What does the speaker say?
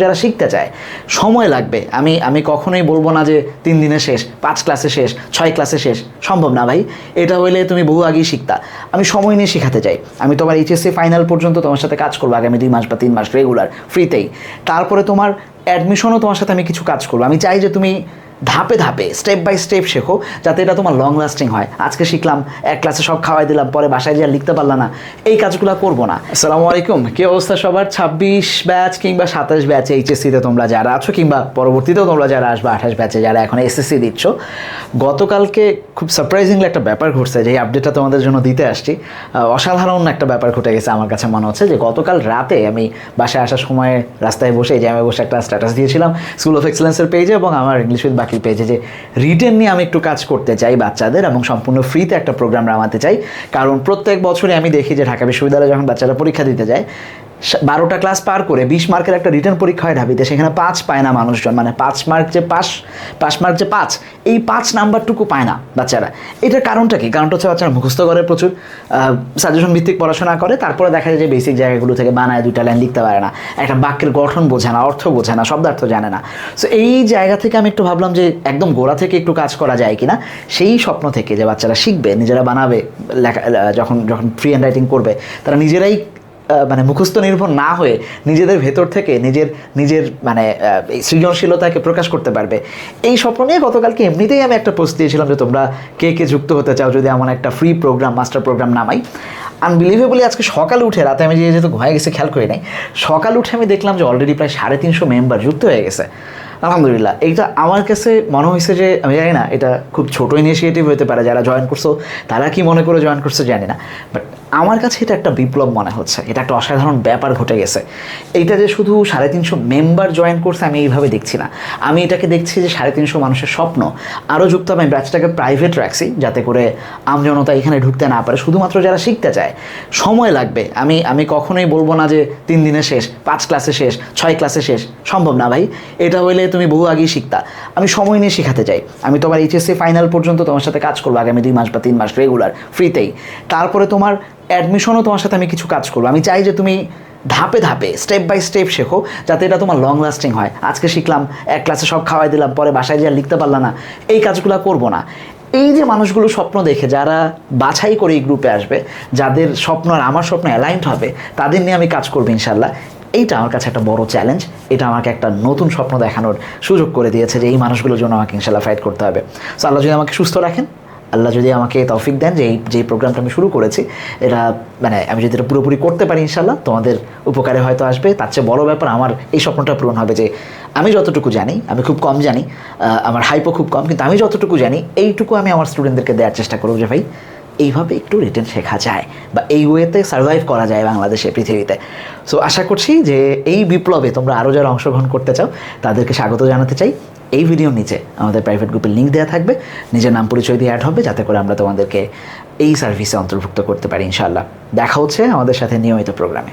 যারা শিখতে চায় সময় লাগবে। আমি কখনোই বলবো না যে 3 দিনে শেষ, 5 ক্লাসে শেষ, 6 ক্লাসে শেষ, সম্ভব না ভাই। এটা হইলে তুমি বহু আগেই শিখতা। আমি সময় নিয়ে শেখাতে চাই। আমি তোমার এইচএসসি ফাইনাল পর্যন্ত তোমার সাথে কাজ করবো আগামী 2 মাস বা 3 মাস রেগুলার ফ্রিতেই। তারপরে তোমার অ্যাডমিশনও তোমার সাথে আমি কিছু কাজ করবো। আমি চাই যে তুমি ধাপে ধাপে স্টেপ বাই স্টেপ শেখো, যাতে এটা তোমার লং লাস্টিং হয়। আজকে শিখলাম, এক ক্লাসে সব খাওয়াই দিলাম, পরে বাসায় যা লিখতে পারলাম না, এই কাজগুলো করবো না। আসসালামু আলাইকুম, কি অবস্থা সবার? 26 ব্যাচ কিংবা 27 ব্যাচে এইচএসসিতে তোমরা যারা আছো, কিংবা পরবর্তীতেও তোমরা যারা আসবে 28 ব্যাচে যারা এখন এসএসসি দিচ্ছ, গতকালকে খুব সারপ্রাইজিংলি একটা ব্যাপার ঘটছে, যে এই আপডেটটা তোমাদের জন্য দিতে আসছি। অসাধারণ একটা ব্যাপার ঘটে গেছে আমার কাছে মনে হচ্ছে। যে গতকাল রাতে আমি বাসায় আসার সময় রাস্তায় বসে জ্যামে বসে একটা স্ট্যাটাস দিয়েছিলাম স্কুল অফ এক্সেলেন্সের পেজে এবং আমার ইংলিশ উইথ বাকির পেজে, যে রিটেন নিয়ে আমি একটু কাজ করতে চাই বাচ্চাদের, এবং সম্পূর্ণ ফ্রিতে একটা প্রোগ্রাম নামাতে চাই। কারণ প্রত্যেক বছরই আমি দেখি যে ঢাকা বিশ্ববিদ্যালয়ে যখন বাচ্চারা পরীক্ষা দিতে যায়, 12টা ক্লাস পার করে 20 মার্কের একটা রিটার্ন পরীক্ষা হয় ঢাবিতে, সেখানে 5 পায় না মানুষজন। মানে 5 মার্ক যে 5, এই 5 নাম্বারটুকু পায় না বাচ্চারা। এটার কারণটা কি? কারণটা হচ্ছে বাচ্চারা মুখস্থ করে প্রচুর, সাজেশন ভিত্তিক পড়াশোনা করে, তারপরে দেখা যায় যে বেসিক জায়গাগুলো থেকে বানায় 2টা লাইন লিখতে পারে না, একটা বাক্যের গঠন বোঝে না, অর্থ বোঝে না, শব্দার্থ জানে না। সো এই জায়গা থেকে আমি একটু ভাবলাম যে একদম গোড়া থেকে একটু কাজ করা যায় কিনা, সেই স্বপ্ন থেকে যে বাচ্চারা শিখবে, নিজেরা বানাবে, লেখা যখন ফ্রি হ্যান্ড রাইটিং করবে, তারা নিজেরাই মানে মুখস্থ নির্ভর না হয়ে নিজেদের ভেতর থেকে নিজের মানে সৃজনশীলতাকে প্রকাশ করতে পারবে। এই স্বপ্ন নিয়ে গতকালকে এমনিতেই আমি একটা পোস্ট দিয়েছিলাম যে তোমরা কে যুক্ত হতে চাও যদি এমন একটা ফ্রি প্রোগ্রাম, মাস্টার প্রোগ্রাম নামাই। আনবিলিভেবলি আজকে সকাল উঠে, রাতে আমি যেহেতু ঘুমায় গেছি খেয়াল করি নাই, সকাল উঠে আমি দেখলাম যে অলরেডি প্রায় 350 মেম্বার যুক্ত হয়ে গেছে। আলহামদুলিল্লাহ। এইটা আমার কাছে মনে হয়েছে যে, আমি জানি না এটা খুব ছোটো ইনিশিয়েটিভ হতে পারে, যারা জয়েন করছো তারা কি মনে করে জয়েন করছো জানি না, বাট আমার কাছে এটা একটা বিপ্লব মনে হচ্ছে। এটা একটা অসাধারণ ব্যাপার ঘটে গেছে। এইটা যে শুধু 350 মেম্বার জয়েন করছে আমি এইভাবে দেখছি না, আমি এটাকে দেখছি যে 350 মানুষের স্বপ্ন আরও যুক্ত হবে। আমি ব্যাচটাকে প্রাইভেট রাখছি যাতে করে আমজনতা এখানে ঢুকতে না পারে, শুধুমাত্র যারা শিখতে চায়। সময় লাগবে। আমি কখনোই বলবো না যে 3 দিনে শেষ, 5 ক্লাসে শেষ, 6 ক্লাসে শেষ, সম্ভব না ভাই। এটা হইলে তুমি বহু আগেই শিখতা। আমি সময় নিয়ে শেখাতে চাই। আমি তোমার এইচএসসি ফাইনাল পর্যন্ত তোমার সাথে কাজ করবো আগামী 2 মাস বা 3 মাস রেগুলার ফ্রিতেই। তারপরে তোমার অ্যাডমিশনও তোমার সাথে আমি কিছু কাজ করবো। আমি চাই যে তুমি ধাপে ধাপে স্টেপ বাই স্টেপ শেখো, যাতে এটা তোমার লং লাস্টিং হয়। আজকে শিখলাম, এক ক্লাসে সব খাওয়াই দিলাম, পরে বাসায় যা লিখতে পারলাম না, এই কাজগুলো করবো না। এই যে মানুষগুলো স্বপ্ন দেখে যারা বাছাই করে এই গ্রুপে আসবে, যাদের স্বপ্ন আর আমার স্বপ্ন অ্যালাইন্ড হবে, তাদের নিয়ে আমি কাজ করবো ইনশাল্লাহ। এইটা আমার কাছে একটা বড় চ্যালেঞ্জ। এটা আমাকে একটা নতুন স্বপ্ন দেখানোর সুযোগ করে দিয়েছে যে এই মানুষগুলোর জন্য আমাকে ইনশাল্লাহ ফাইট করতে হবে। সো আল্লাহ যদি আমাকে সুস্থ রাখেন, আল্লাহ যদি আমাকে তৌফিক দেন যে এই প্রোগ্রামটা আমি শুরু করেছি, এটা মানে আমি যদি এটা পুরোপুরি করতে পারি ইনশাল্লাহ তোমাদের উপকারে হয়তো আসবে। তার চেয়ে বড় ব্যাপার আমার এই স্বপ্নটা পূরণ হবে যে আমি যতটুকু জানি, আমি খুব কম জানি, আমার হাইপও খুব কম, কিন্তু আমি যতটুকু জানি এইটুকু আমি আমার স্টুডেন্টদেরকে দেওয়ার চেষ্টা করবো যে ভাই এইভাবে একটু রিটেন শেখা যায় বা এই ওয়েতে সার্ভাইভ করা যায় বাংলাদেশে, পৃথিবীতে। সো আশা করছি যে এই বিপ্লবে তোমরা আরও যারা অংশগ্রহণ করতে চাও তাদেরকে স্বাগত জানাতে চাই। এই ভিডিওর নিচে আমাদের প্রাইভেট গ্রুপের লিঙ্ক দেওয়া থাকবে, নিজের নাম পরিচয় দিয়ে অ্যাড হবে, যাতে করে আমরা তোমাদেরকে এই সার্ভিসে অন্তর্ভুক্ত করতে পারি ইনশাআল্লাহ। দেখা হচ্ছে আমাদের সাথে নিয়মিত প্রোগ্রামে।